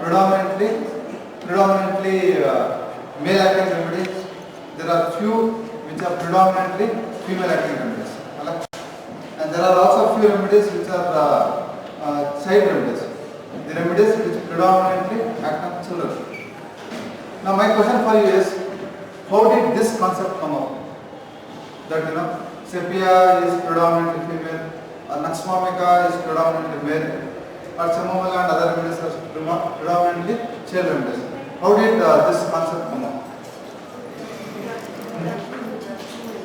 predominantly male acting remedies. There are few which are predominantly female acting remedies. And there are also few remedies which are child remedies. The remedies which predominantly act on children. Now my question for you is, how did this concept come up? That sepia is predominantly female, or Naxmamica is predominantly male, or Chamomilla and other remedies are predominantly child remedies. How did this concept come up?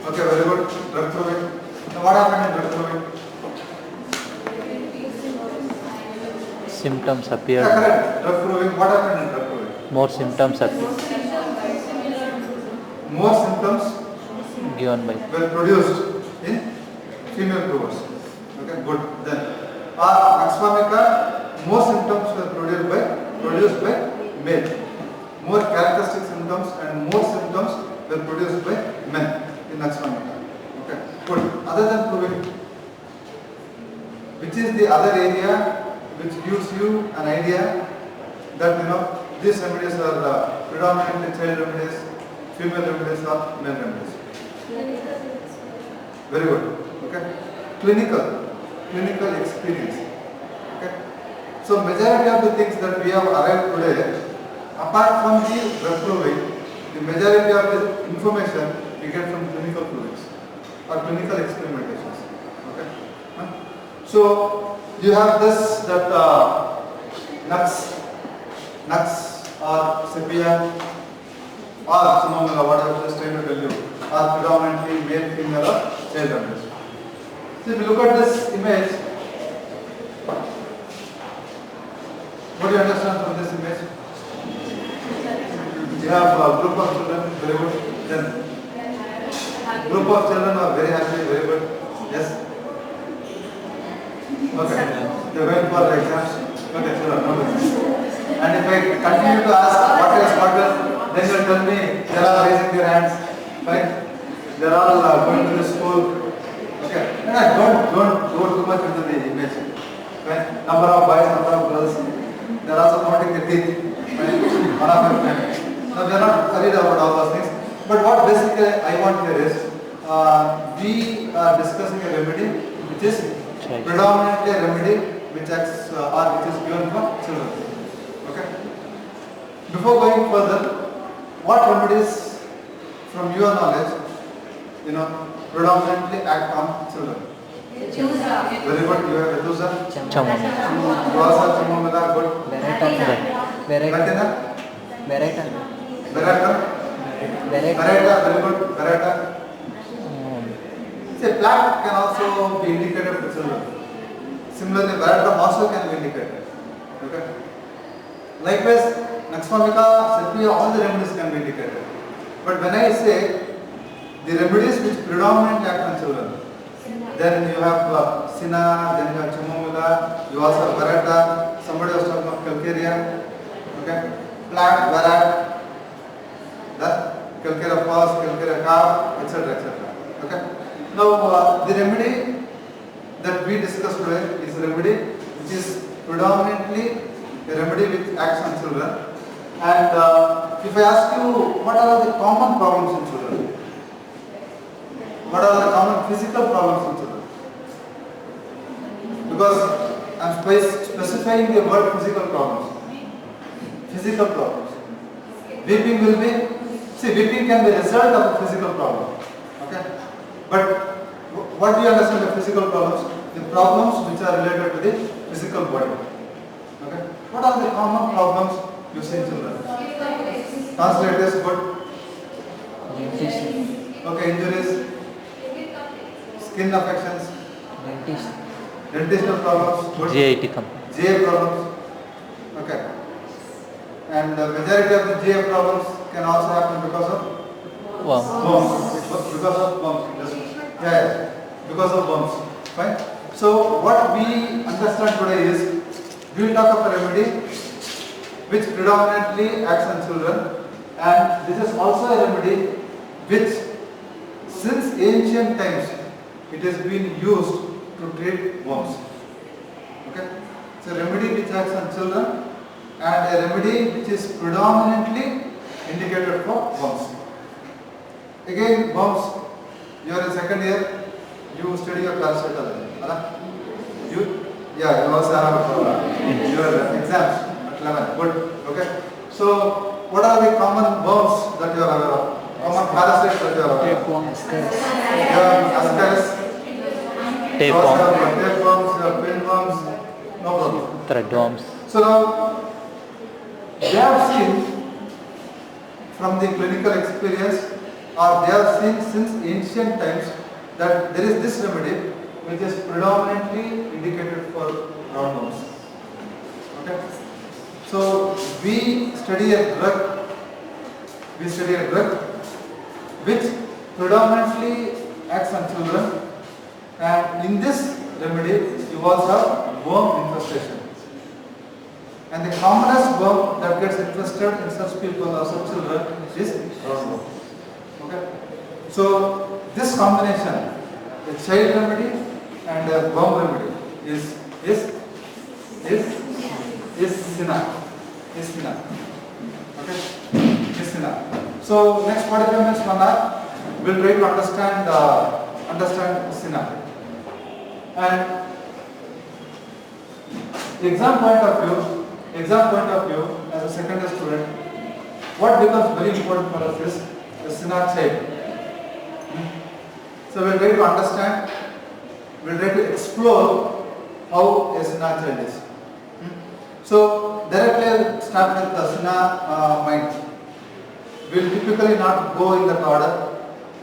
Okay, very good. Drug proving. Now what happened in drug proving? Symptoms appeared. Yeah, correct. Drug proving. What happened in drug proving? More symptoms appeared. More symptoms Given by. were produced in female provers. Okay, good. Then, Naxmamica, more symptoms were produced by male. More characteristic symptoms and more symptoms were produced by men in Naxmamica. Okay, good. Other than proving, which is the other area which gives you an idea that these remedies are predominantly child remedies, female remedies or male remedies? Very good. Okay. Clinical experience. Okay. So majority of the things that we have arrived today, apart from the drug proving, the majority of the information we get from clinical provings or clinical experimentations. Okay. So you have this that Nux or sepia or Chamomilla, whatever I was just trying to tell you, are predominantly male, female or child remedies. So if you look at this image, what do you understand from this image? You have a group of children, very good. Then group of children are very happy, very good. Yes? Okay. They went for the exams. Okay, children, no business. And if I continue to ask what else, then you will tell me they are raising their hands. Fine? They are all going to the school. Okay. Don't go too much into the image. Fine? Number of boys, number of girls. They are also counting the teeth. Fine? One of my friends. Now we are not worried about all those things. But what basically I want here is, we are discussing a remedy which is predominantly a remedy which acts or which is given for children. Okay. Before going further, what remedies from your knowledge, predominantly act on children? Very good. You have Vetusa. Chamomilla. You also have Chamomilla. Good. Beretta. Beretta. Very good. Beretta. See, plaque can also be indicated for children. Similarly, Beretta also can be indicated. Okay. Likewise, Naxmamica, sepia, all the remedies can be indicated. But when I say the remedies which predominantly act on children, then you have Sina, then you have Chamomilla, you also have Beretta, somebody was talking of Calcarea, okay, plaque, Barat, the Calcarea Falls, Calcarea Calf, etc. Okay. Now, the remedy that we discussed today is a remedy which is predominantly a remedy which acts on children. And if I ask you, what are the common problems in children? What are the common physical problems in children? Because I am specifying the word physical problems. Physical problems. Weeping will be, weeping can be a result of a physical problem. Okay? But what do you understand by physical problems? The problems which are related to the physical body. Okay? What are the common problems you see in children? Translate this, good. Okay, injuries, skin affections, dentitional problems, good. GA problems. Okay. And the majority of the GA problems can also happen because of worms. Because of worms. Yeah, because of worms. Fine. So what we understand today is, we will talk of a remedy which predominantly acts on children, and this is also a remedy which since ancient times it has been used to treat worms. Okay. So remedy which acts on children and a remedy which is predominantly indicated for worms. Again, worms, you are in second year, you study your paracetamol. You also have your exams at 11. Good. Okay. So, what are the common worms that you are aware of? Common parasites that you are aware of? Ascaris. Tapeworm. Tapeworms, pinworms, no problem. Threadworms. So now, they have seen from the clinical experience, or they have seen since ancient times, that there is this remedy which is predominantly indicated for roundworms. Okay. So we study a drug which predominantly acts on children, and in this remedy you also have worm infestation. And the commonest worm that gets infested in such people or such children is roundworm. Okay. So this combination, a child remedy and a worm remedy, is SINA. Okay. Is SINA. So next 45 minutes from that, we'll try to understand SINA. And exam point of view, as a second year student, what becomes very important for us is the SINA child. So we'll try to understand, we'll try to explore how a SINA child is. So directly I'll start with the SINA mind. We'll typically not go in that order.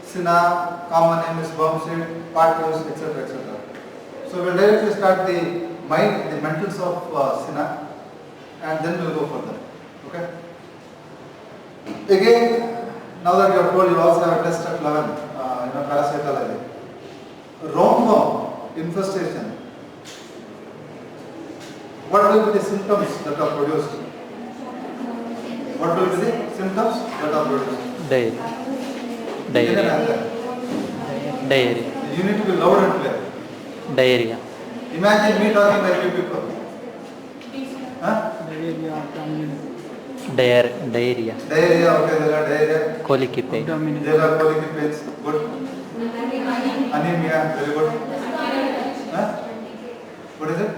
SINA, common name is worm seed, particles, etc. So we'll directly start the mind, the mentals of SINA, and then we'll go further. Okay. Again, now that you are told, you also have a test at 11, parasitology. Roundworm infestation. What will be the symptoms that are produced? Diarrhea. You need to be loud and clear. Diarrhea. Imagine me talking like you people. Huh? Diarrhea. Diarrhea, okay, there are diarrhea. Colicky pain. There are colicky pains, good. Anemia, very good. Huh? What is it?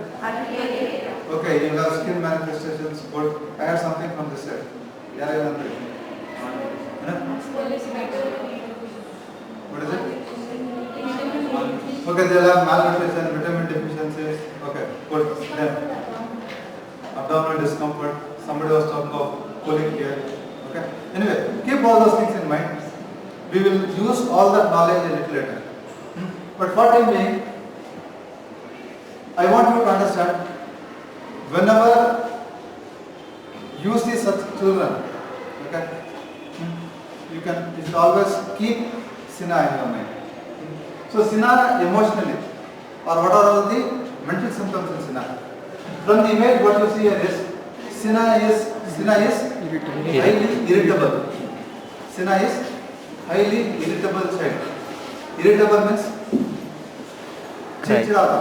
Okay, you have skin manifestations, good. I have something from this side. What is it? Okay, they have malnutrition, vitamin deficiencies. Okay, good. Then abdominal discomfort. Somebody was talking of colic here. Okay. Anyway, keep all those things in mind. We will use all that knowledge a little later. But for time being, I want you to understand, whenever you see such children, okay, you should always keep SINA in your mind. So SINA emotionally, or what are all the mental symptoms in SINA? From the image, what you see here is SINA is highly irritable. SINA is highly irritable child. Irritable means chidchidappa.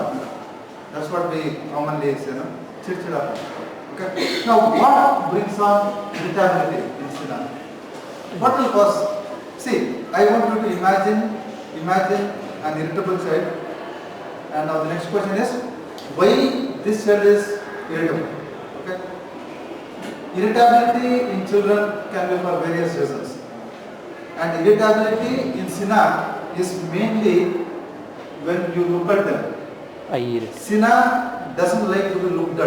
That's what we commonly say, no? Chidchidappa. Okay. Now, what brings on irritability in SINA? What will cause? See, I want you to imagine an irritable child. And now the next question is, why this child is irritable? Okay. Irritability in children can be for various reasons. And irritability in SINA is mainly when you look at them. SINA doesn't like to be looked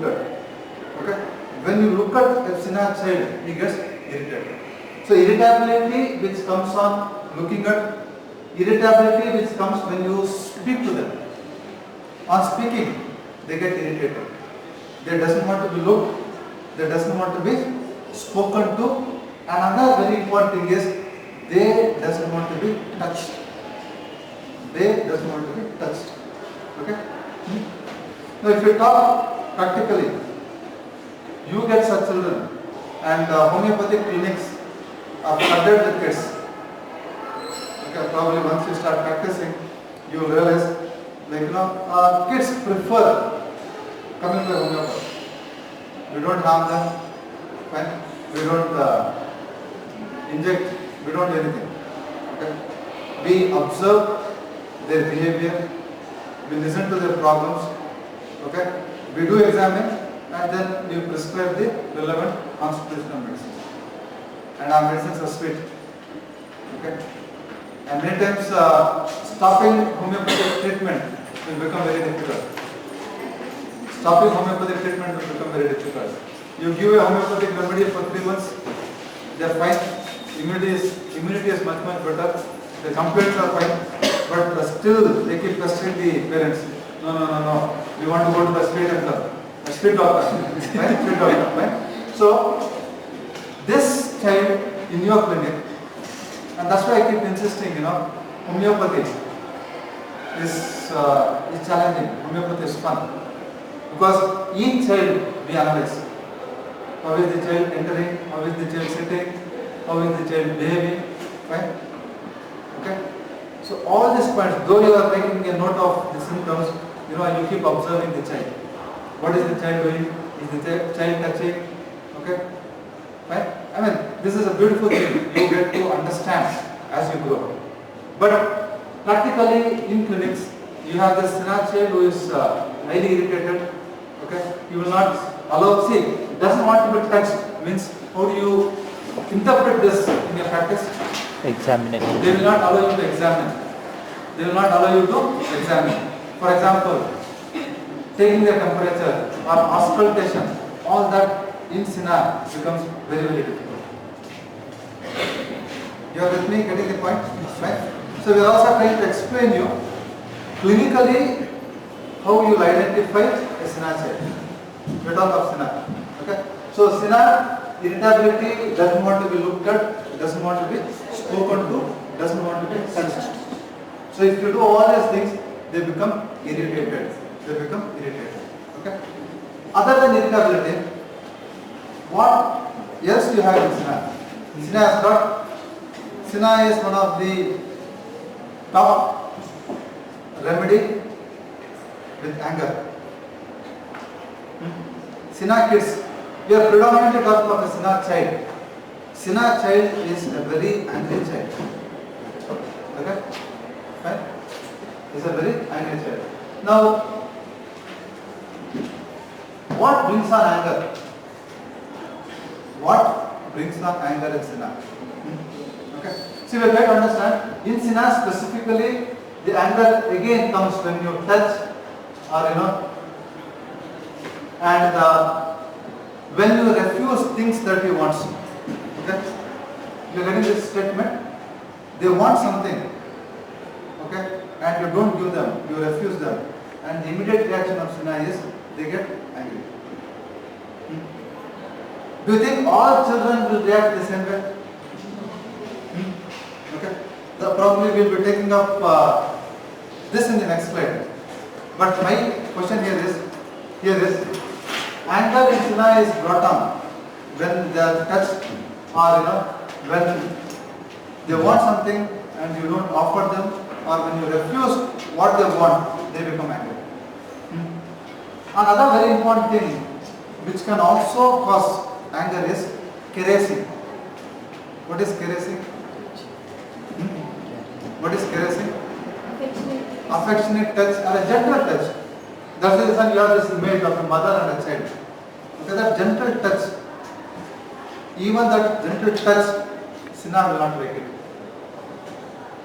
at. Okay? When you look at a SINA child, he gets irritated. So irritability which comes on looking at, irritability which comes when you speak to them. On speaking, they get irritated. They doesn't want to be looked, they doesn't want to be spoken to, and another very important thing is they doesn't want to be touched. Okay? Now if you talk practically, you get such children, and homeopathic clinics are flooded with kids. Okay, probably once you start practicing, you will realize, kids prefer coming to homeopathy. We don't harm them, fine. We don't inject, we don't do anything. Okay? We observe their behavior, we listen to their problems, okay? We do examine and then we prescribe the relevant constitutional medicine. And our medicines are sweet. Okay? And many times stopping homeopathic treatment will become very difficult. Stopping homeopathic treatment will become very difficult. You give a homeopathic remedy for 3 months, they are fine. Immunity is much better. The complaints are fine, but still they keep pestering the parents. No. We want to go to the street doctor. Street doctor, right? Street doctor, right? So this child in your clinic, and that's why I keep insisting, homeopathy is challenging. Homeopathy is fun because each child we analyze. How is the child entering? How is the child sitting? How is the child behaving? Right? Okay. So all these points, though you are making a note of the symptoms, you keep observing the child. What is the child doing? Is the child touching? Okay. Right? I mean, this is a beautiful thing. You get to understand as you grow. But practically in clinics, you have this child who is highly irritated. Okay. You will not allow. See, doesn't want to be touched. Means how do you interpret this in your practice? Examination. They will not allow you to examine. They will not allow you to examine. For example, taking the temperature or auscultation, all that in Sina becomes very difficult. You are with me, getting the point? Right? So we are also trying to explain you clinically how you will identify a Sina child. We talk of Sina. Okay? So Sina irritability doesn't want to be looked at, doesn't want to be spoken to, doesn't want to be touched. So if you do all these things, they become irritated. Okay? Other than irritability, what else you have in Sina? Sina has got, Sina is one of the top remedy with anger. Sina kids, we are predominantly talking of a Sina child. Sina child is a very angry child. Okay? Right? Is a very angry child. Now, what brings on anger? What brings on anger in Sina? Okay. See, we try to understand. In Sina specifically, the anger again comes when you touch, or and when you refuse things that he wants. Okay. You are getting this statement. They want something. Okay. And you don't give them, you refuse them, and the immediate reaction of Sina is they get angry. Do you think all children will react the same way? Okay. Probably we'll be taking up this in the next slide. But my question here is anger in Sina is brought on when they are touched, or when they want something and you don't offer them, or when you refuse what they want, they become angry. Another very important thing which can also cause anger is caressing. What is caressing? What is caressing? Affectionate touch or a gentle touch. That's the reason you have this image of a mother and a child. Okay, that gentle touch, even that gentle touch, Sina will not like it.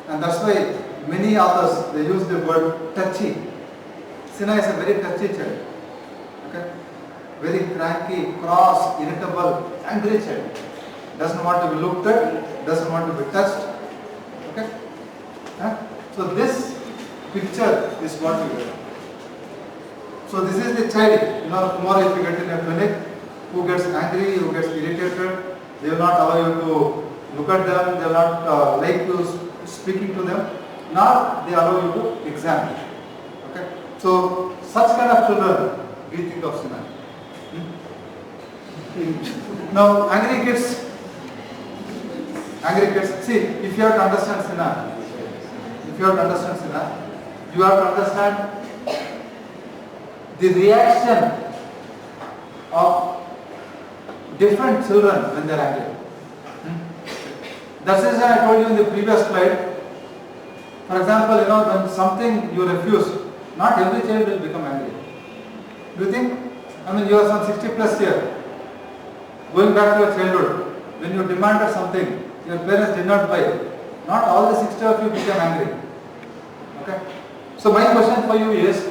And that's why many authors, they use the word touchy. Sina is a very touchy child. Okay? Very cranky, cross, irritable, angry child. Doesn't want to be looked at, doesn't want to be touched. Okay? So this picture is what we get. So this is the child. Tomorrow if you get in a clinic, who gets angry, who gets irritated, they will not allow you to look at them, they will not like you speaking to them, nor they allow you to examine. Okay? So such kind of children we think of Sina. Now angry kids, see, if you have to understand Sina, you have to understand the reaction of different children when they are angry. That's the reason I told you in the previous slide. For example, when something you refuse, not every child will become angry. Do you think? I mean, you are some 60 plus year. Going back to your childhood, when you demanded something, your parents did not buy. Not all the 60 of you became angry. Okay? So my question for you is,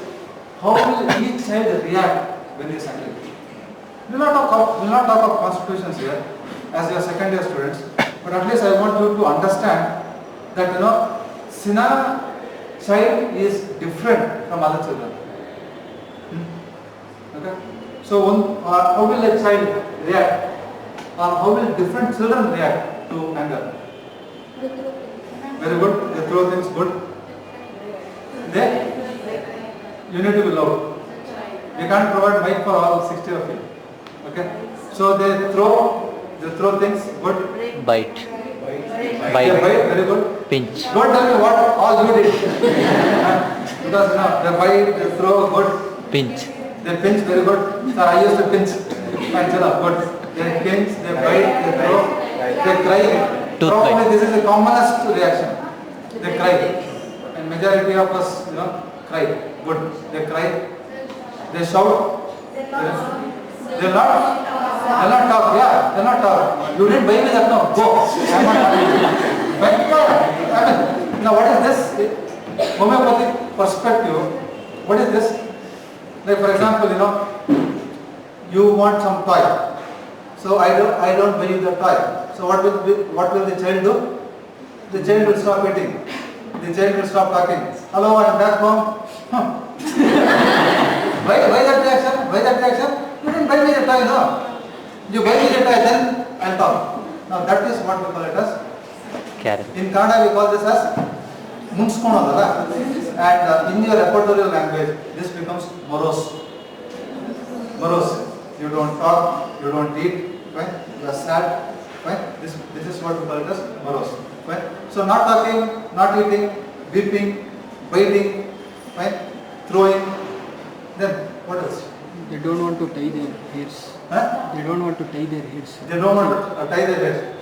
how will each child react when he is angry? We will not talk of constitutions here, as your second year students, but at least I want you to understand that Sina child is different from other children. Okay? So how will a child react, or how will different children react to anger? Very good. They throw things good. You need to be loud. We can't provide mic for all 60 of you. Okay? So they throw things good. Bite. They Bite. bite, very good. Pinch. Don't tell me what all you did. Because they bite, they throw good. Pinch. They pinch, very good. Sir, I used to pinch. Fine, good. They pinch, they bite, they throw, they cry. Tooth Probably bite. this is the commonest reaction. They cry. And majority of us, cry. Good. They cry. They shout. They'll not talk. Yeah, they'll not talk. You didn't buy me that now. Go. I'm not happy. But, now what is this? Homeopathic perspective. What is this? Like for example, you want some toy. So I don't buy you the toy. So what will the child do? The child will stop eating. The child will stop talking. Hello, I'm back home. Why that reaction? Why that reaction? You didn't buy me the toy, no. You buy me the toy, then I'll talk. Now that is what we call it as. Carrot. In Kannada we call this as munskonodala. And in your repertorial language, this becomes morose. Morose. You don't talk, you don't eat, right? You are sad, right? This is what we call it as morose, right? So not talking, not eating, weeping, biting, right? Throwing. Then what else? They don't want to tie their hairs. Huh? They don't want to tie their hairs. They don't want to tie their hair.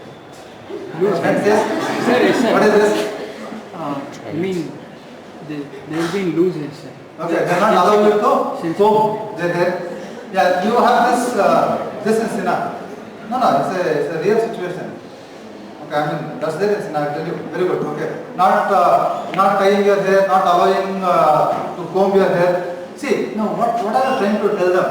Loose Friend says, Sir, yes, sir. what is this? I mean, they will be in loose hairs, sir. Okay, they are not allowing you to comb their hair. Yeah, you have this in Sina. No, it's a real situation. Okay, I mean, that's there in Sina, I tell you. Very good, okay. Not tying your hair, not allowing to comb your hair. See, now what are you trying to tell them?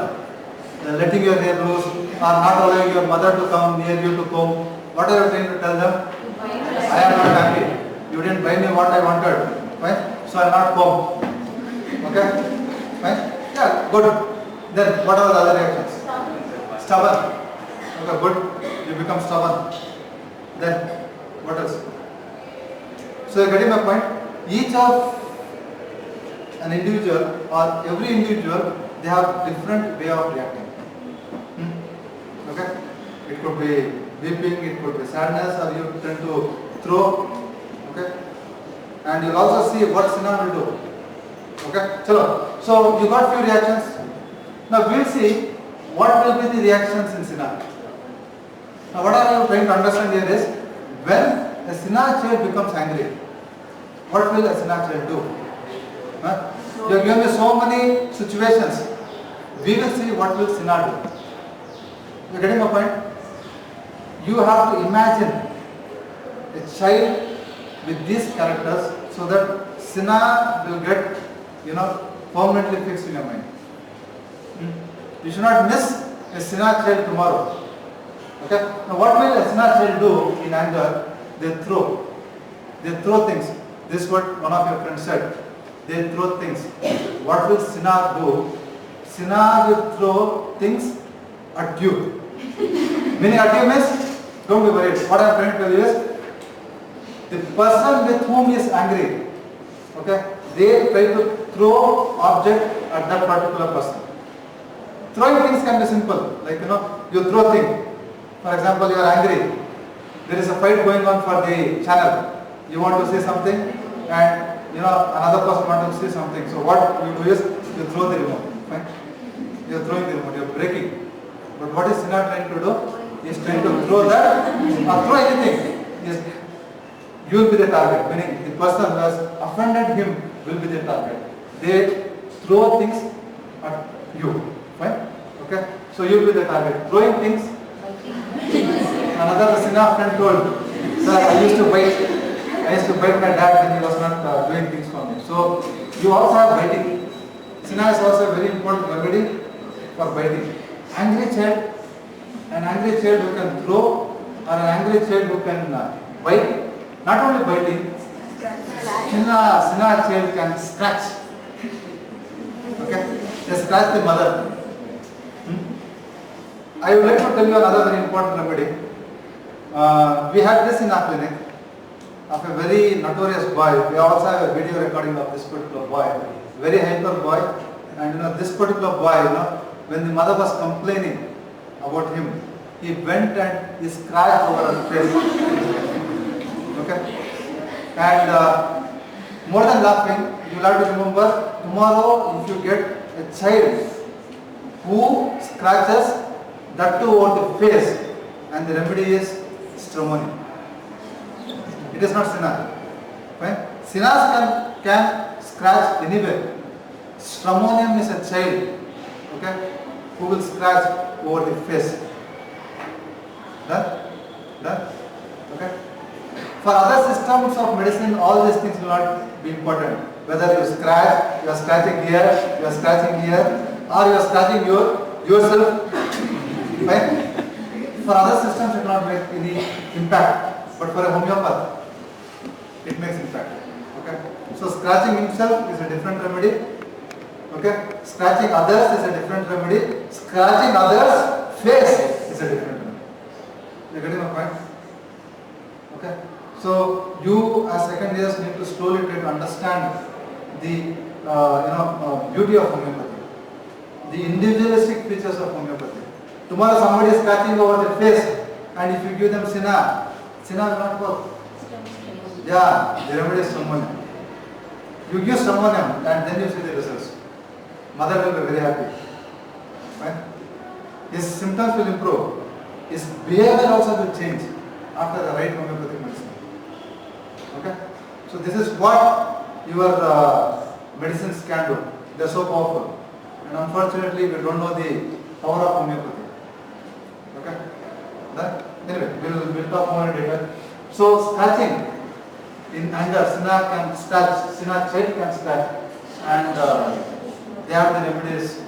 Letting your hair loose, or not allowing your mother to come near you to comb. What are you trying to tell them? I am not happy. You didn't buy me what I wanted. Fine? So I will not comb. Okay? Fine? Yeah, good. Then what are the other reactions? Stubborn. Okay, good. You become stubborn. Then what else? So you are getting my point? Each of an individual or every individual, they have different way of reacting. Okay? It could be weeping, it could be sadness, or you tend to throw. Okay? And you'll also see what Sina will do. Okay? So you got few reactions. Now we'll see what will be the reactions in Sina. Now what are you trying to understand here is, when a Sina child becomes angry, what will a Sina child do? Huh? You have given me so many situations. We will see what will Sina do. You are getting my point? You have to imagine a child with these characters so that Sina will get, permanently fixed in your mind. You should not miss a Sina child tomorrow. Okay? Now what will a Sina child do in anger? They throw. They throw things. This is what one of your friends said. They throw things. What will Sina do? Sina will throw things at you. Meaning at you means, don't be worried. What I am trying to tell you is, the person with whom he is angry, okay, they try to throw object at that particular person. Throwing things can be simple, like you throw thing. For example, you are angry. There is a fight going on for the channel. You want to say something, and another person wants to say something. So what you do is you throw the remote. Fine? You are throwing the remote. You are breaking. But what is Sina trying to do? He is trying to throw that or throw anything. Yes, you will be the target. Meaning the person who has offended him will be the target. They throw things at you. Fine? Okay? So you will be the target. Throwing things. Another Sina friend told, sir, I used to bite my dad when he was not doing things for me. So you also have biting. Sina is also a very important remedy for biting. Angry child, an angry child who can throw or an angry child who can bite, not only biting, Sina child can scratch. Okay? They scratch the mother. I would like to tell you another very important remedy. We had this in our clinic of a very notorious boy. We also have a video recording of this particular boy, very hyper boy. And this particular boy, when the mother was complaining about him, he went and he scratched over her face. Okay? And more than laughing, you will have to remember, tomorrow if you get a child who scratches that too over the face, and the remedy is stramonium. It is not Sina. Fine? Sinas can scratch anywhere. Stramonium is a child, okay, who will scratch over the face. Done? Done? Okay? For other systems of medicine, all these things will not be important. Whether you scratch, you are scratching here, you are scratching here, or you are scratching yourself. Fine? For other systems, it will not make any impact. But for a homeopath, it makes impact. Okay? So scratching himself is a different remedy. Okay? Scratching others is a different remedy. Scratching others' face is a different remedy. You are getting my point? Okay? So you as second years need to slowly try to understand the beauty of homeopathy, the individualistic features of homeopathy. Tomorrow somebody is scratching over the face, and if you give them Sina will not work. Yeah, the remedy is stramonium. You give stramonium and then you see the results. Mother will be very happy. Right? His symptoms will improve. His behavior also will change after the right homeopathic medicine. Okay? So this is what your medicines can do. They are so powerful. And unfortunately, we don't know the power of homeopathy. Okay? Anyway, we'll talk more in detail. So scratching in anger, Sina can scratch, Sina child can scratch, and they have the remedies.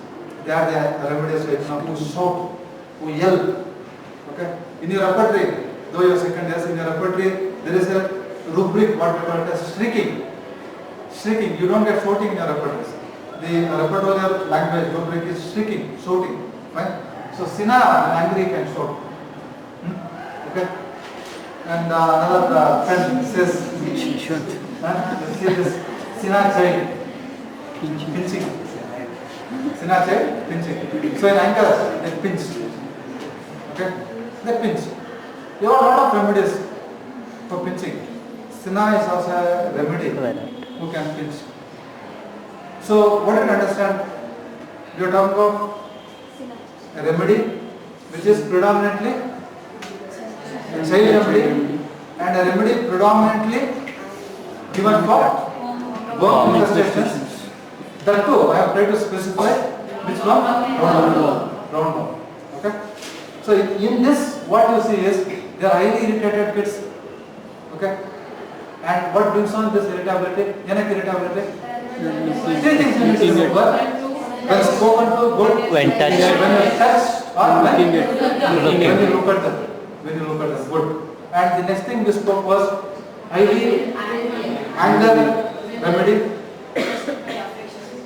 They have the remedies like who shout, who yell. Okay? In your repertory, though you are second years, in your repertory there is a rubric, what we call it as shrieking. Shrieking. You don't get shouting in your repertories. The repertorial language rubric is shrieking, shouting. Fine? So Sina, when angry, can shout. Okay? And another friend says, you see this Sina child pinching. Sina child pinching. So in anger, they pinch. Okay? They pinch. There are a lot of remedies for pinching. Sina is also a remedy who can pinch. So what do you understand? You are talking about a remedy which is predominantly a child remedy, and a remedy predominantly given for worm infestations. That too, I have tried to specify which one? Round worm. Okay? So in this, what you see is they are highly irritated kids. Okay? And what brings on this irritability? Irritability? Three things you need to remember. When spoken to, good. When touched. When you touch, or when you look at them. When you look at them, good. And the next thing we spoke was highly anger remedy.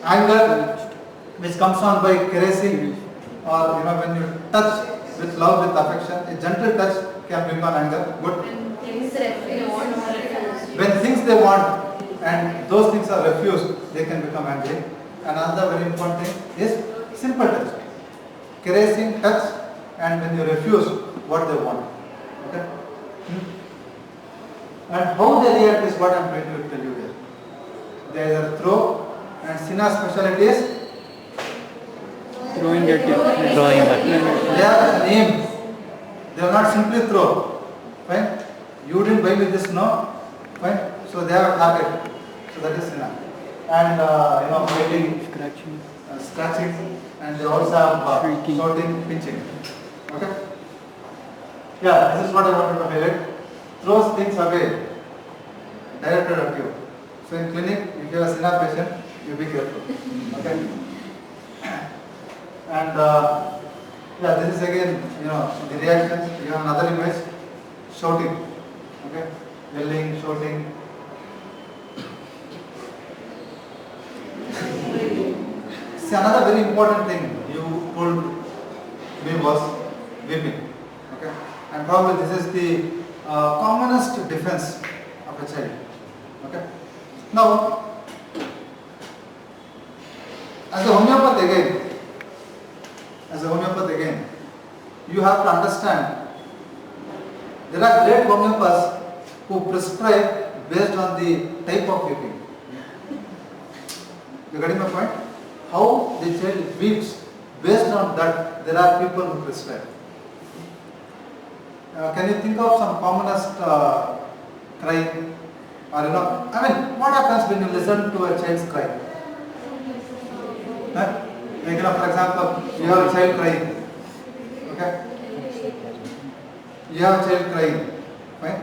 Anger which comes on by caressing, or when you touch with love, with affection. A gentle touch can bring on anger. Good. When things they want and those things are refused, they can become angry. Another very important thing is simple touch. Caressing, touch, and when you refuse what they want. Okay? And how they react is what I am trying to tell you here. They either throw, and Sina's specialty is Throwing at it. Throwing at. They have an aim. They will not simply throw. Fine. You didn't buy me this, no. Fine. So they have a target. So that is enough. And biting, Scratching. scratching, and they also have Shrieking. shouting, pinching. Okay. Yeah, this is what I wanted to highlight. Throws things away, directed at you. So in clinic, if you have a SINA patient, you be careful. Okay. And yeah, this is again, the reactions. You have another image, shouting. Okay, yelling, shouting. See, another very important thing you told me was weeping. Okay, and probably this is the commonest defense of a child. Okay, now as a homeopath again, you have to understand there are great homeopaths who prescribe based on the type of weeping. You getting my point? How the child weeps, based on that there are people who prescribe. Can you think of some commonest cry? Or what happens when you listen to a child's cry? Like, for example, you have a child crying. Okay? You have a child crying. Right?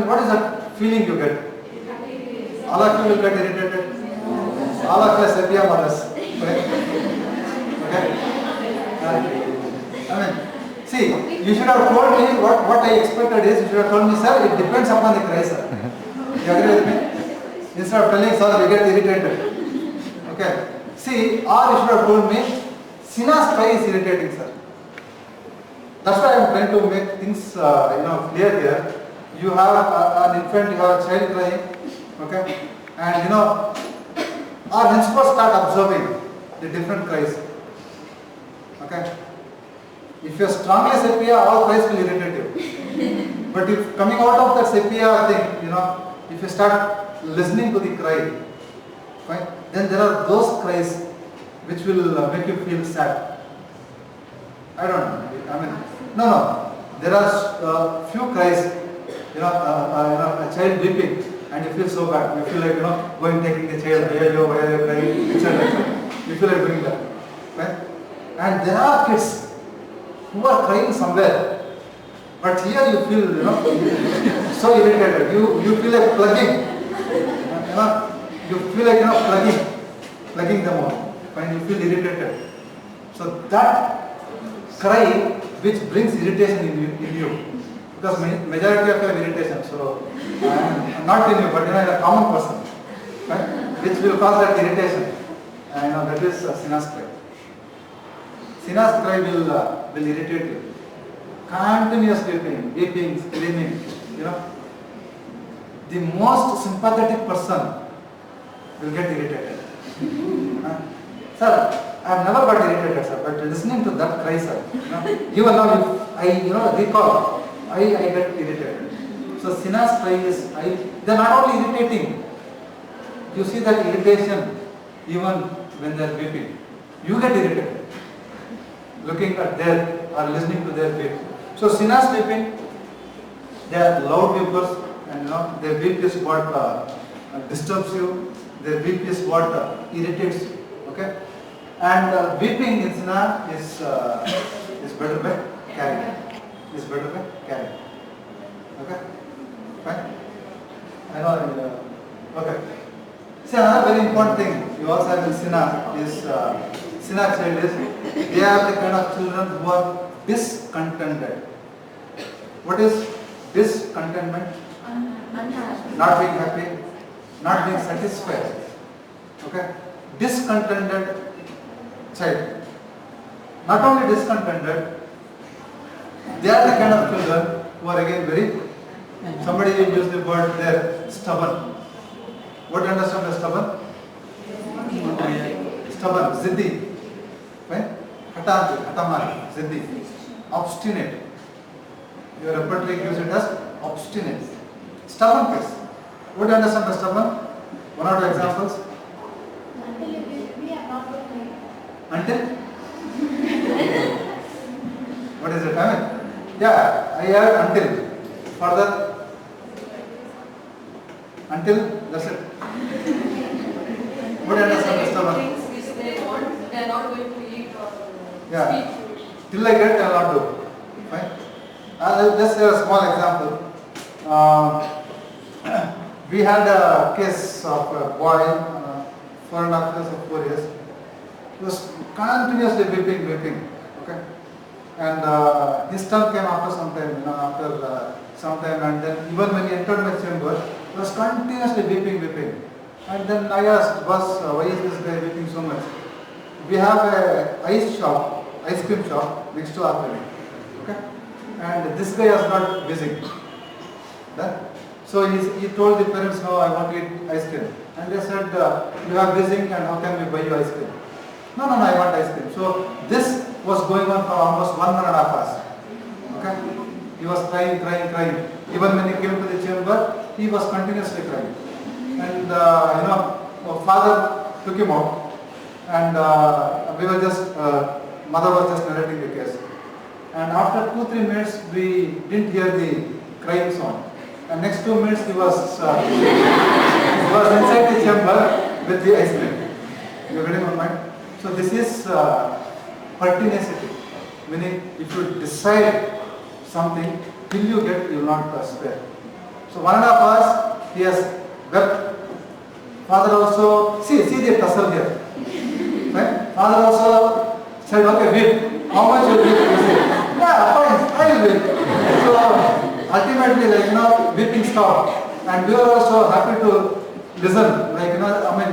What is that feeling you get? All of you will get irritated. All of us sepia mothers. Right? Okay? See, you should have told me what I expected is, you should have told me, sir, it depends upon the cry, sir. You agree with me? Instead of telling, sir, we get irritated. Okay? See, or you should have told me, SINA's cry is irritating, sir. That's why I am trying to make things clear here. You have an infant, you have a child crying, okay, and or henceforth start observing the different cries. Okay. If you are strongly sepia, all cries will irritate you. But if coming out of that sepia thing, if you start listening to the cry, fine, then there are those cries which will make you feel sad. I don't know. No. There are few cries, a child weeping, and you feel so bad. You feel like, going taking the child, why are you crying, etc. You feel like doing that. Right? And there are kids who are crying somewhere, but here you feel, so irritated. You feel like plugging. You feel like, plugging them on. When you feel irritated. So that cry which brings irritation in you. Because majority of you have irritation. So not in you, but in a common person. Right? Which will cause that irritation. That is SINA's cry. SINA's cry will irritate you. Continuous weeping, screaming, The most sympathetic person will get irritated. Sir, I have never got irritated, sir, but listening to that cry, sir, even now, I recall, I get irritated. So SINA's cry is, they are not only irritating, you see that irritation even when they are weeping. You get irritated looking at their or listening to their weep. So SINA's weeping, they are loud weepers, and their weep is what disturbs you, their weep is what irritates you. Okay? And weeping in SINA is better by carrying. Okay? Fine? Okay. See, another very important thing you also have in SINA is SINA child is they are the kind of children who are discontented. What is discontentment? Not being happy, not being satisfied. Okay? Discontented child. Not only discontented, they are the kind of children who are again very, somebody used the word there, stubborn. What do you understand by stubborn? Stubborn, ziddi. Right? Hatamari, ziddi. Obstinate. Your repertory gives it as obstinate. Stubborn case. What do you understand by stubborn? One or two examples. Until What is it? I mean, yeah, I heard until. Further? Until? That's it. What do you understand, Mr. Man? Things which they want, they are not going to eat or Yeah. speak. Till I get, I will not do. Fine. I'll just say a small example. We had a case of a boy, 4.5 years or 4 years. He was continuously weeping. Okay. And his turn came after some time, after some time, and then even when he entered my chamber, he was continuously weeping. And then I asked, boss, why is this guy weeping so much? We have a ice cream shop next to our clinic. Okay? And this guy has got busy. Then, so he told the parents, no, I want to eat ice cream. And they said, you have busy and how can we buy you ice cream? No, I want ice cream. So this was going on for almost 1.5 hours. Okay? He was crying. Even when he came to the chamber, he was continuously crying. And father took him out, and we were just, mother was just narrating the case. And after 2-3 minutes, we didn't hear the crying sound. And next 2 minutes, he was inside the chamber with the ice cream. You are getting my mind? So this is pertinacity, meaning if you decide something, till you get, you will not spare. So 1.5 hours, he has wept. Father also, see the tussle here. Right? Father also said, okay, weep. How much you weep? He said, yeah, fine, I will weep. So ultimately, weeping stopped. And we were also happy to listen.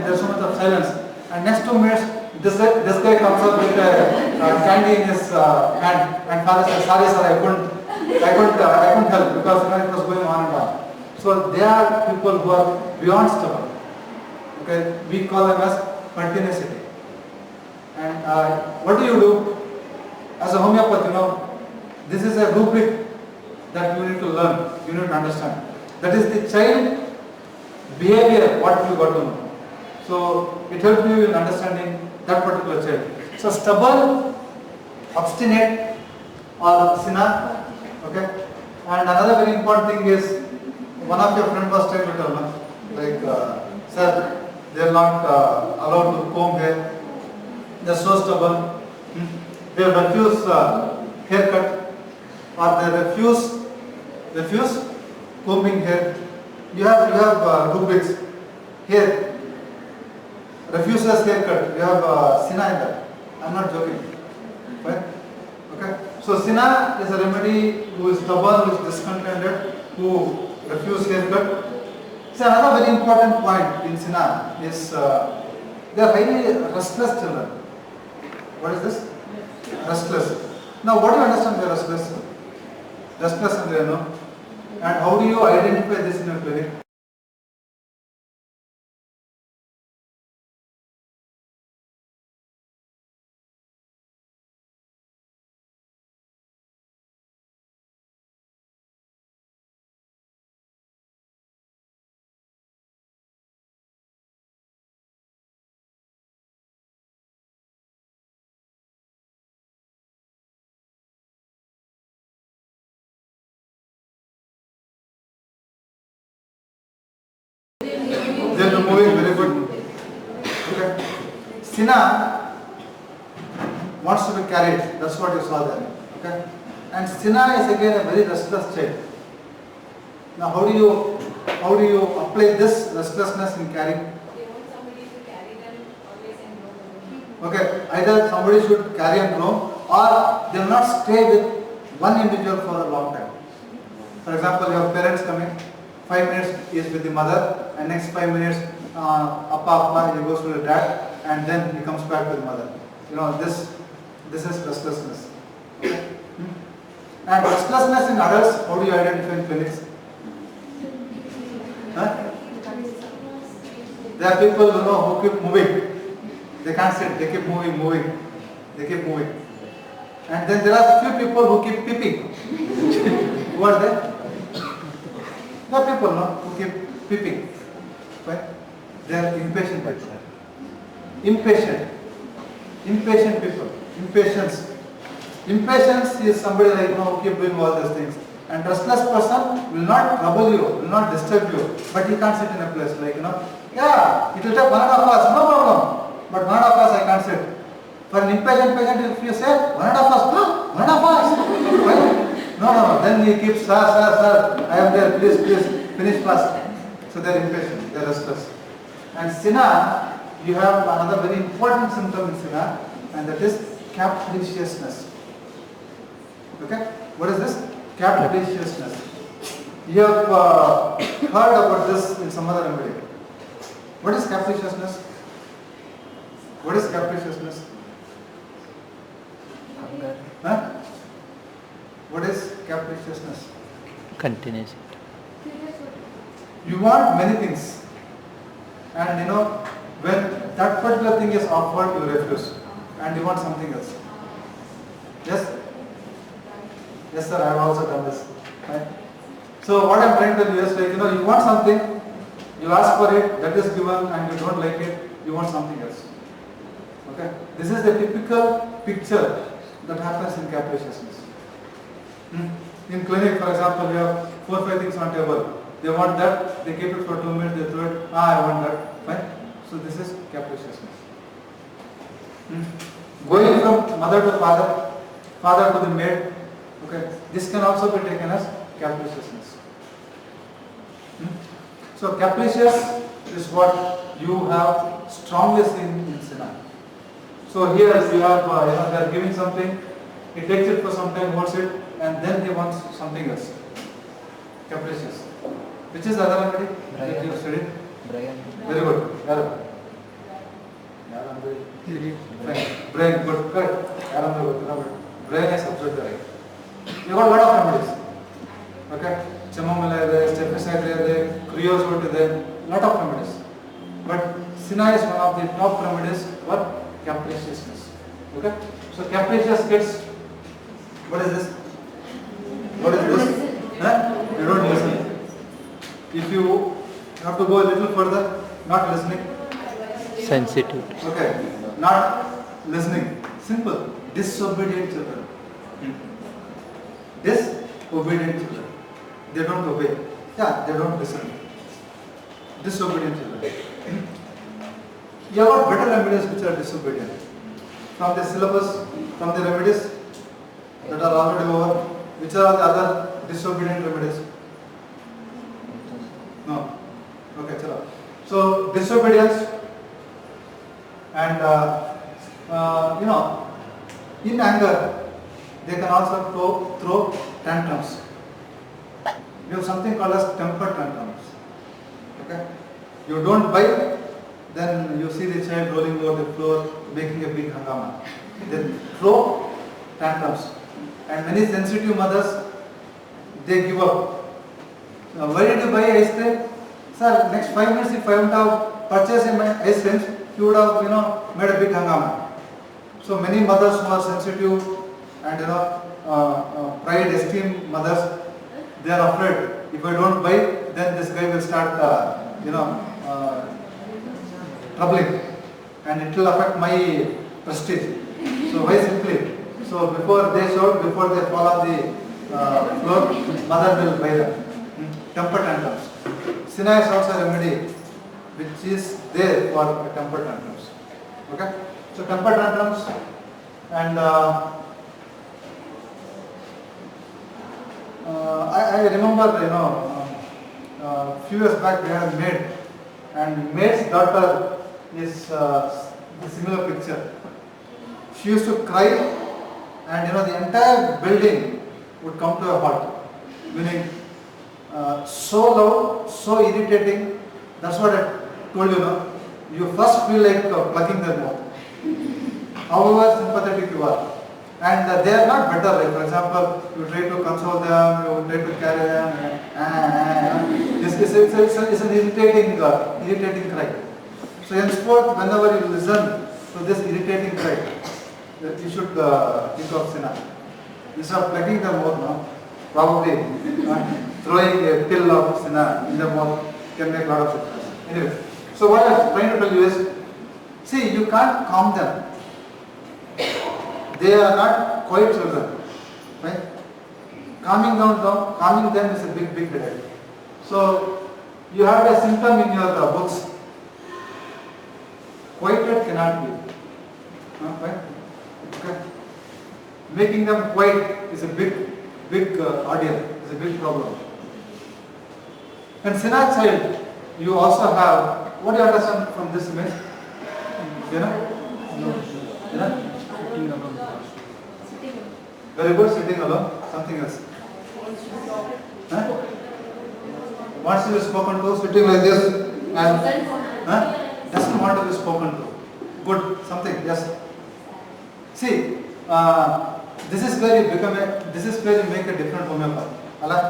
There's so much of silence. And next 2 minutes, this guy comes up with a candy in his hand, and father says, sorry sir, I couldn't help because it was going on and on. So they are people who are beyond stubborn. Okay, we call them as pertinacity. And what do you do? As a homeopath, this is a rubric that you need to learn, you need to understand. That is the child behavior, what you got to know. So it helps you in understanding that particular child. So stubborn, obstinate, or sinner. Okay. And another very important thing is, one of your friends was trying to tell, sir, they are not allowed to comb hair. They are so stubborn. They refuse haircut, or they refuse combing hair. You have rubrics here. Refuses haircut. You have Sina in that. I'm not joking. Right? Okay. So Sina is a remedy who is stubborn, who is discontented, who refuses haircut. So another very important point in Sina is they are highly restless children. What is this? Restless. Now what do you understand by restless? Restless and how do you identify this in your clinic? They are moving very good. Okay. Sina wants to be carried. That's what you saw there. Okay. And Sina is again a very restless child. Now how do you apply this restlessness in carrying? They want somebody to carry them always and grow. Okay. Either somebody should carry and grow, or they will not stay with one individual for a long time. For example, your parents coming. 5 minutes is with the mother, and next 5 minutes, Appa, he goes to the dad, and then he comes back to the mother. This is restlessness. Okay? And restlessness in adults, how do you identify in clinics? Huh? There are people who keep moving. They can't sit, they keep moving. They keep moving. And then there are few people who keep peeping. Who are they? There are people who keep peeping. Right? They are impatient people. Impatient people. Impatience. Impatience is somebody like, who keep doing all these things. And restless person will not trouble you, will not disturb you, but he can't sit in a place like, yeah, it will take 1.5 hours, no problem. But 1.5 hours I can't sit. For an impatient patient, if you say 1.5 hours, 1.5 hours, no, then he keeps, sir, I am there, please, finish fast. So they are impatient, they are restless. And Sina, you have another very important symptom in Sina, and that is capriciousness. Okay? What is this? Capriciousness. You have heard about this in some other remedy. What is capriciousness? What is capriciousness? Hunger. Huh? What is capriciousness? Continuous. You want many things, and when that particular thing is offered, you refuse, and you want something else. Yes? Yes, sir, I have also done this. Right? So what I am trying to tell you is like, you want something, you ask for it, that is given, and you don't like it, you want something else. Okay? This is the typical picture that happens in capriciousness. In clinic, for example, you have 4 or 5 things on table. They want that, they keep it for 2 minutes, they throw it, I want that. Fine? So this is capriciousness. Going from mother to father, father to the maid, okay, this can also be taken as capriciousness. So capricious is what you have strongly seen in Sina. So here you have, they are giving something, he takes it for some time, holds it, and then he wants something else. Capricious. Which is the other remedy that you have studied? Brian. Very good. Brain, good, correct. Brain is absolutely right. You got a lot of remedies. Okay? Chamomile is there, Stephenide is there, creosote is there, lot of remedies. But Sina is one of the top remedies for capriciousness. Okay? So capricious kids, what is this? What is this? Huh? You don't listen. If you have to go a little further, not listening. Sensitive. Okay, not listening. Simple. Disobedient children. Disobedient children. They don't obey. Yeah, they don't listen. Disobedient children. You have got better remedies which are disobedient. From the syllabus, from the remedies that are already over, which are the other disobedient remedies? No. Okay, chalo. So disobedience and in anger they can also throw tantrums. You have something called as temper tantrums. Okay? You don't bite, then you see the child rolling over the floor, making a big hangama. Then throw tantrums. And many sensitive mothers, they give up. Why did you buy ice cream? Sir, next 5 minutes if I wouldn't have purchased ice cream, you would have made a big hangama. So many mothers who are sensitive and pride esteem mothers, they are afraid. If I don't buy, then this guy will start troubling, and it will affect my prestige. So why simply? So before they shout, before they fall on the floor, mother will buy them. Temper tantrums. Sina is also a remedy which is there for temper tantrums. Okay? So temper tantrums and I remember few years back we had a maid, and maid's daughter is a similar picture. She used to cry, and the entire building would come to a halt, meaning so loud, so irritating. That's what I told you. You first feel like plugging their mouth. However sympathetic you are, and they are not better. Like for example, you try to console them, you try to carry them. It's an irritating cry. So henceforth, whenever you listen to this irritating cry, you should think of Sina. Instead of plugging the mouth, probably throwing a pill of Sina in the mouth can make a lot of difference. Anyway, so what I am trying to tell you is, see, you can't calm them. They are not quiet children, right? Calming them is a big headache. So you have a symptom in your books. Quieted cannot be. Right? Okay. Making them quiet is a big ordeal, is a big problem. And SYNACT child, you also have, what do you understand from this image? You know? You know? Sitting alone. Very good, sitting alone. Something else. Huh? Wants to be spoken to, sitting like this, and doesn't want to be spoken to. Good, something, yes. See, this is where you make a different homeopath. Allah?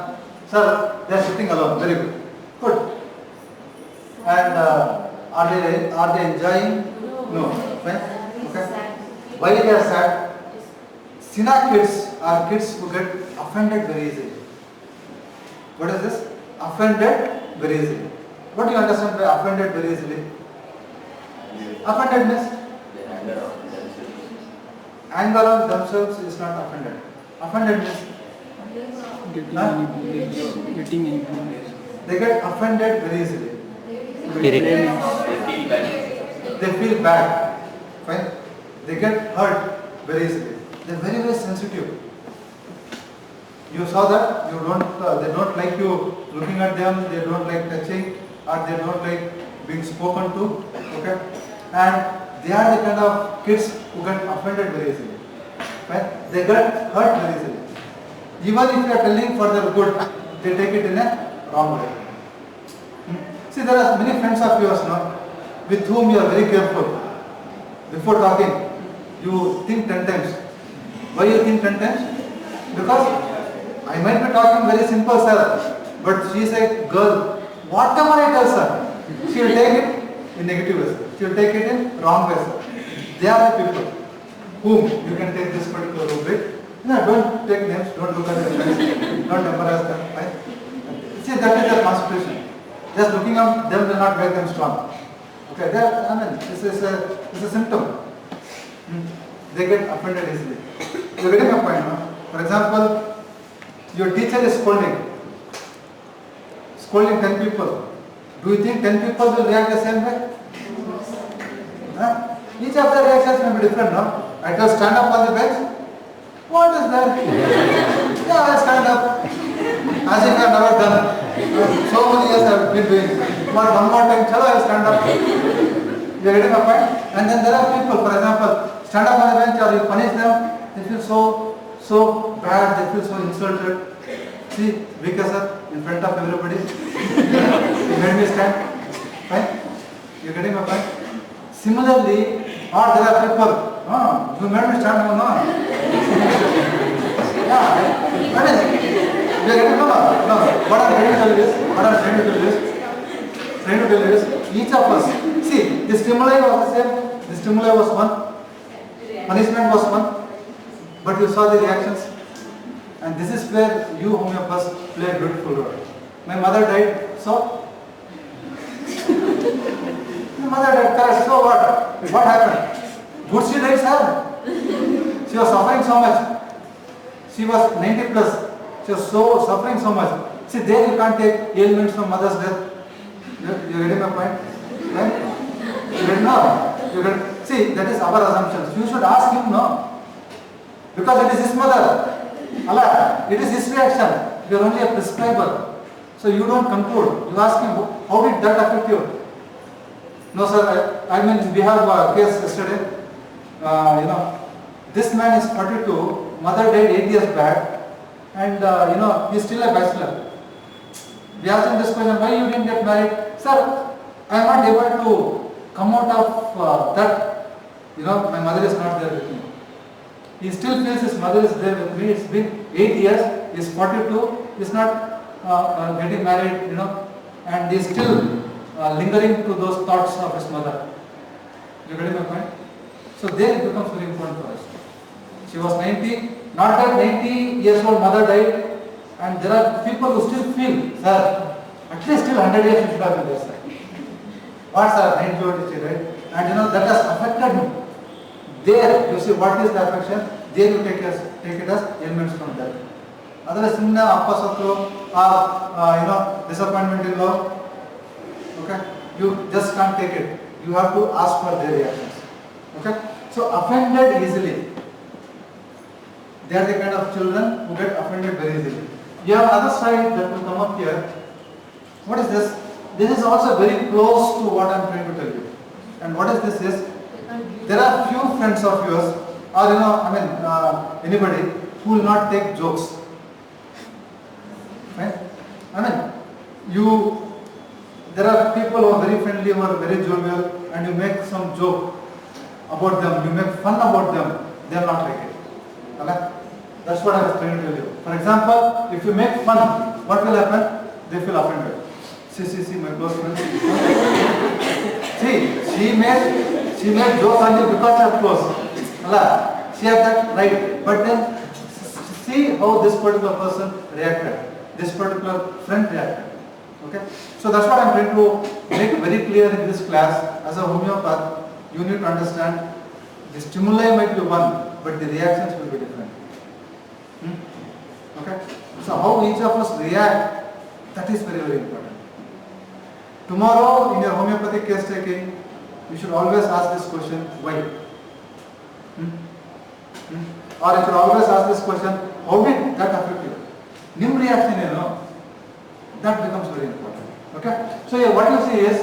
Sir, they are sitting alone, very good. Good. And are they enjoying? No. Fine? Okay. Why they are sad? SYNACT kids are kids who get offended very easily. What is this? Offended very easily. What do you understand by offended very easily? Offended means anger on themselves is not offended. Offended means Getting any blame. they get offended very easily. Irritated. They feel bad. Fine? They get hurt very easily. They are very sensitive. You saw that? They don't like you looking at them, they don't like touching, or they don't like being spoken to. Okay? And they are the kind of kids who get offended very easily. Right? They get hurt very easily. Even if you are telling for their good, they take it in a wrong way. See, there are many friends of yours now with whom you are very careful. Before talking, you think 10 times. Why you think 10 times? Because I might be talking very simple, sir, but she is a girl. Whatever I tell her, she will take it in negative way. She will take it in wrong way, sir. They are the people whom you can take this particular rubric. No, don't take names, don't look at their friends, don't embarrass them. Right? See, that is their constitution. Just looking at them will not make them strong. Okay, this is a symptom. They get offended easily. You are getting a point, no? For example, your teacher is scolding 10 people. Do you think 10 people will react the same way? Huh? Each of the reactions may be different, no? I will stand up on the bench. What is that? Yeah, I stand up. As if I have never done it. So many years I have been doing it. But one more time, chalo, I will stand up. You are getting a point? And then there are people, for example, stand up on the bench or you punish them, they feel so bad, they feel so insulted. See, weaker sir, in front of everybody. You made me stand. Right? You are getting a point? Similarly, or there are people, you made me stand, no. Yeah, what is it? You are getting, no. What I am trying to tell you is, each of us, see, the stimuli was the same, the stimuli was one, punishment was one, but you saw the reactions. And this is where you homeopaths play a beautiful role. My mother died, so? My mother died, correct, so what? What happened? Good she died, sir. She was suffering so much. She was 90 plus. She was so suffering so much. See, there you can't take ailments from mother's death. You getting my point? Right? You get no. See, that is our assumptions. You should ask him, no. Because it is his mother. Allah, it is his reaction. You are only a prescriber. So you don't conclude. You ask him, how did that affect you? No sir, I mean we have a case yesterday. This man is 42, mother died 8 years back, and he is still a bachelor. We asked him this question, why you didn't get married? Sir, I am not able to come out of that. My mother is not there with me. He still feels his mother is there with me. It's been 8 years, he is 42, he is not getting married, and he is still lingering to those thoughts of his mother. You getting my point? So there it becomes very important for us. She was 90, not that 90 years old mother died, and there are people who still feel, sir, at least till 100 years you should have been there, sir. What sir, 90 old is she, right? And that has affected him. There, you see what is the affection? there you take it as elements from that. Otherwise, similar appa satru or disappointment in love. Okay, you just can't take it. You have to ask for their reactions. Okay, so offended easily. They are the kind of children who get offended very easily. You have another side that will come up here. What is this? This is also very close to what I am trying to tell you. And what is this is, there are few friends of yours, or anybody who will not take jokes. Right? There are people who are very friendly, who are very jovial, and you make some joke about them, you make fun about them, they are not like it. Okay? That's what I was trying to tell you. For example, if you make fun, what will happen? They feel offended. See, my close friend. See, she made jokes on you because you are close. She had that right. But then, see how this particular person reacted. This particular friend reacted. Okay? So that's what I am trying to make very clear in this class. As a homeopath, you need to understand the stimuli might be one, but the reactions will be different. Okay? So how each of us react, that is very, very important. Tomorrow in your homeopathic case taking, you should always ask this question, why? Or you should always ask this question, how did that affect you? Nim reaction, that becomes very important. Okay? So here what you see is,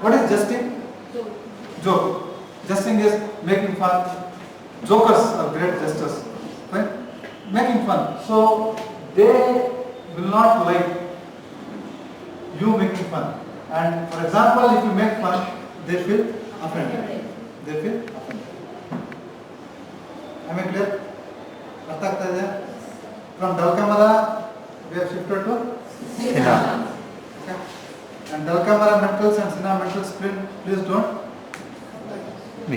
what is jesting? Joke. Jesting is making fun. Jokers are great jesters. Right? Making fun. So they will not like you making fun. And for example, if you make fun, they feel offended. They feel offended. Am I clear? From Dalkamara, we have shifted to Sina. Okay. And Dalkamara mentals and Sina mentals, please don't.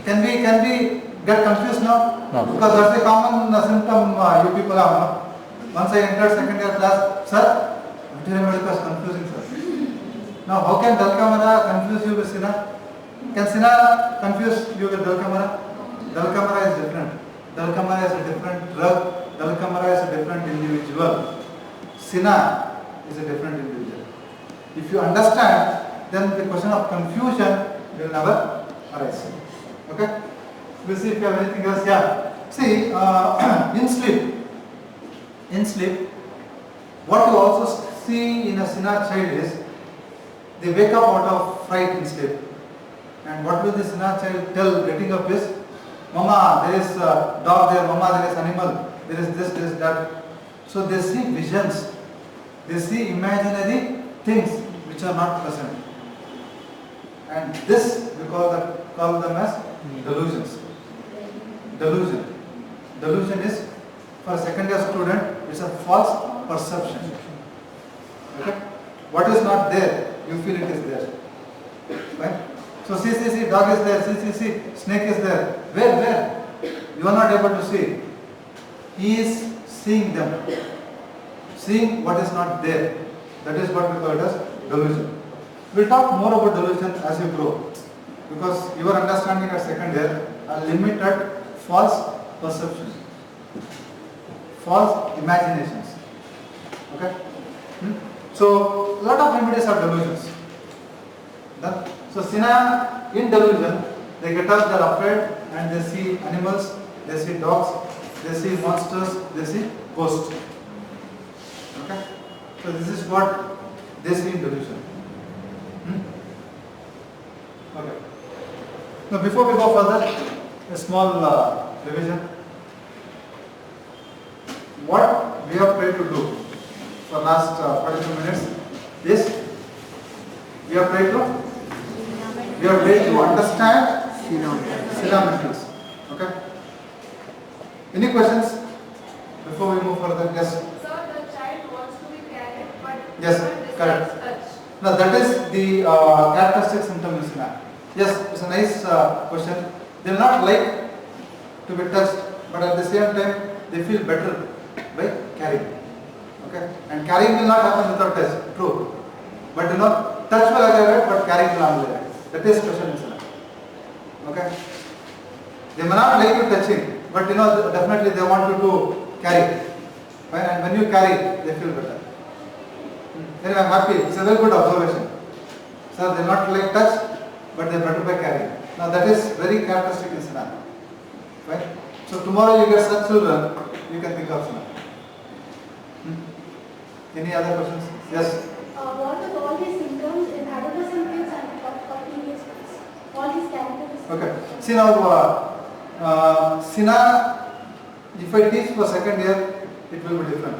Can we get confused now? No. Because that's the common symptom you people have. No? Once I entered second year class, sir, material medical is confusing, sir. Now, how can Dalkamara confuse you with Sina? Can Sina confuse you with Dalkamara? Dalkamara is different. Dalkamara is a different drug. Dalkamara is a different individual. Sina is a different individual. If you understand, then the question of confusion will never arise. Okay? We'll see if you have anything else. Yeah. See, in sleep, what you also see in a Sina child is, they wake up out of fright in sleep. And what will the Sina child tell getting up is, Mama, there is a dog there, Mama, there is animal, there is this, there is that. So they see visions, they see imaginary things which are not present. And this we call them as delusions. Delusion is, for a second year student, it's a false perception. Okay? What is not there, you feel it is there. Right? So see, dog is there, see, snake is there. Where? You are not able to see. He is seeing them. Seeing what is not there. That is what we call it as delusion. We'll talk more about delusion as you grow. Because your understanding at second year are limited false perceptions. False imaginations. Okay? So, a lot of remedies are delusions. Done? So, Sina, in delusion, they get up, they are afraid, and they see animals, they see dogs, they see monsters, they see ghosts. Okay? So, this is what they see in delusion. Okay. Now, before we go further, a small revision. What we have tried to do for last 42 minutes is we have tried to understand fundamentals. Okay. Any questions before we move further? Yes. So the child wants to be carried, but Yes, correct. touch. Now that is the characteristic symptom in Sina. Yes, it's a nice question. They will not like to be touched, but at the same time they feel better by carrying. Okay, and carrying will not happen without touch. True, but touch will arrive, but carrying will not arrive. That is special in Sina. Okay, they may not like you touching, but definitely they want you to carry. Fine, and when you carry, they feel better. Anyway, I'm happy. It's a very good observation. Sir, they not like touch, but they better by carrying. Now that is very characteristic in Sina. Right? So tomorrow you get such children, you can think of Sina. Any other questions? Yes. What are all these symptoms in adolescent kids and teenage kids? All these characteristics. Okay. See now, Sina, if I teach for second year, it will be different.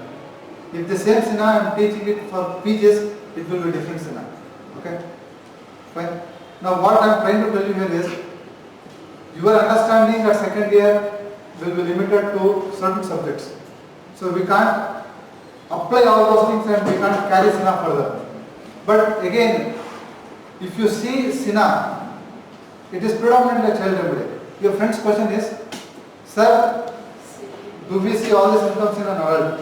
If the same Sina I am teaching it for PGs, it will be different Sina. Okay. Fine. Now what I am trying to tell you here is, your understanding at second year will be limited to certain subjects. So we can't apply all those things and we can't carry Sina further. But again, if you see Sina, it is predominantly a child remedy. Your friend's question is, sir, do we see all the symptoms in an adult?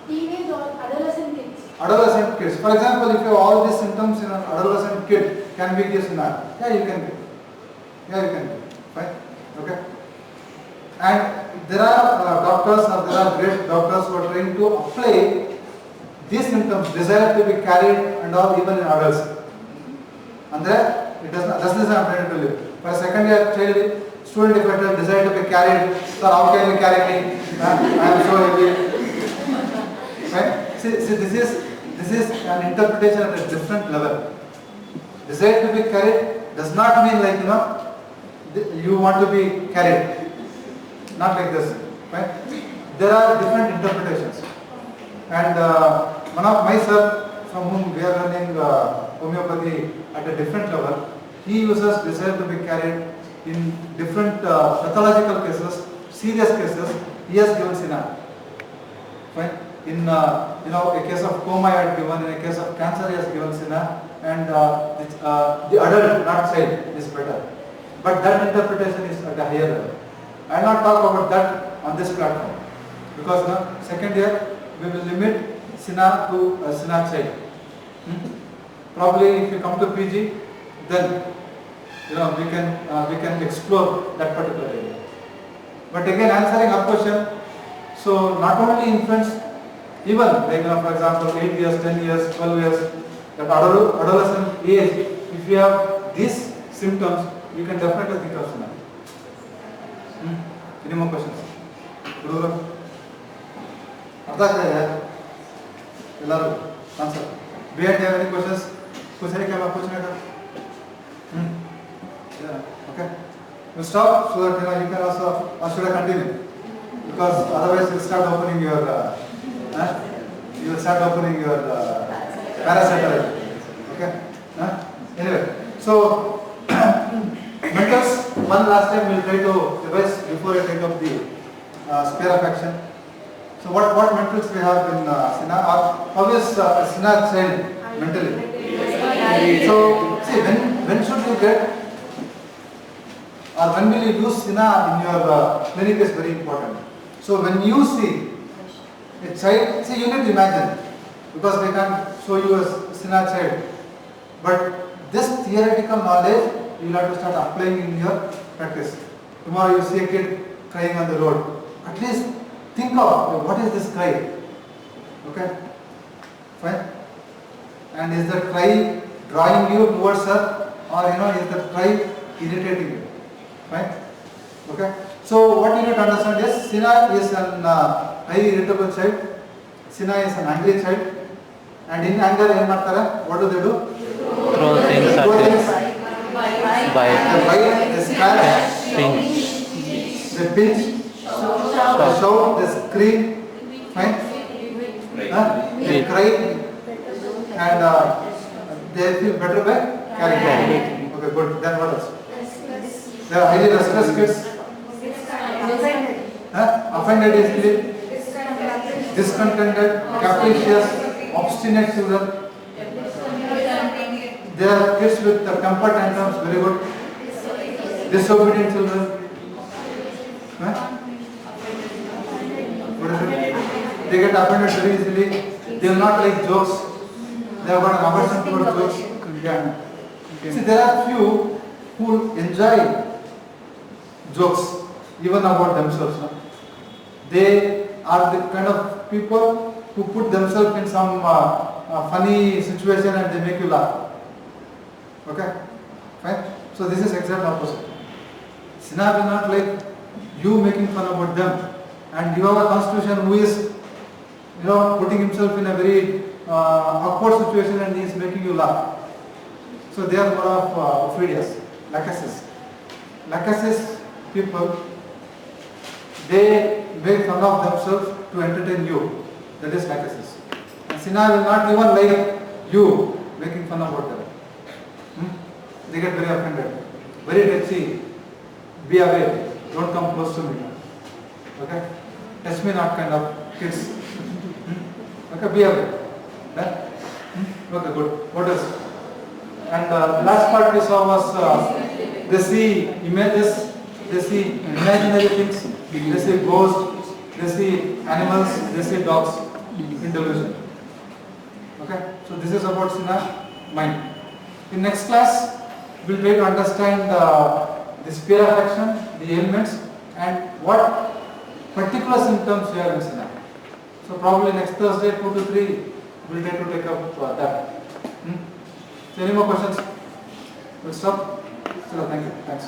Teenage or adolescent kids. Adolescent kids. For example, if you have all these symptoms in an adolescent kid, can we give Sina? Yeah, you can give. Yeah, you can give. Fine. Okay. And there are doctors or there are great doctors who are trying to apply these symptoms, desire to be carried and all, even in adults. And there, it does not, that's the reason I am trying to tell you. For a second year child, student if I tell desire to be carried, sir, how can you carry me? I am so heavy. Right? See, this is an interpretation at a different level. Desire to be carried does not mean like, you want to be carried. Not like this. Right? There are different interpretations. And one of my sir, from whom we are learning homeopathy at a different level, he uses desire to be carried in different pathological cases, serious cases. He has given Sina. Fine. In a case of coma he had given, in a case of cancer he has given Sina, and the adult, not child, is better. But that interpretation is at a higher level. I will not talk about that on this platform, because second year we will limit Sina to Sina child. Probably if you come to PG, then we can explore that particular area. But again, answering our question, so not only infants, even like for example 8 years, 10 years, 12 years, that adolescent age, if you have these symptoms, you can definitely think of Sina. Any more questions? Answer. Do you have any questions? Yeah. Okay. We'll stop so that you can also, or should I continue? Because otherwise you'll start opening your paracetamol. Okay. Anyway, so mentals. One last time we'll try to revise before I take up the sphere of action. So what mentals we have in Sina? How is Sina child mentally? So see, when should you get, or when will you use Sina in your clinic is very important. So when you see a child, see, you need to imagine, because we can't show you a Sina child, but this theoretical knowledge you will have to start applying in your practice. Tomorrow you see a kid crying on the road, at least think of what is this cry. Okay, fine. And is that cry drawing you towards her, or is that cry irritating you? Fine. Okay. So what you need to understand is, Sina is an highly irritable child. Sina is an angry child, and in anger what do they do? Throw things at it. Bite. They bite, they scratch, Pinch. they pinch, they shout, they scream, fine? They cry, and they feel better by carrying. Okay, good. Then what else? They are highly restless kids. Offended easily, discontented, capricious, obstinate children. They are kids with the temper tantrums, very good. Disobedient children. What is it? They get offended very easily. They will not like jokes. They have got an aversion towards jokes. Yeah. See, there are few who enjoy jokes, even about themselves. They are the kind of people who put themselves in some funny situation and they make you laugh. Okay? Fine? So this is exact opposite. Sinner will not like you making fun about them, and you have a constitution who is, putting himself in a very awkward situation and he is making you laugh. So they are more of Ophidius, Lachesis. Lachesis people, they make fun of themselves to entertain you. That is Lachesis. And Sinner will not even like you making fun about them. They get very offended, very touchy. Be away, don't come close to me. Okay? Touch me not kind of kids. Okay, be away. Done? Okay, good. What else? And last part we saw was they see images, they see imaginary things, they see ghosts, they see animals, they see dogs in delusion. Okay? So this is about sinner mind. In next class, we'll try to understand the sphere of action, the ailments, and what particular symptoms you have in sinner. So probably next Thursday, 2 to 3, we'll try to take up that. So any more questions? We'll stop. So thank you. Thanks.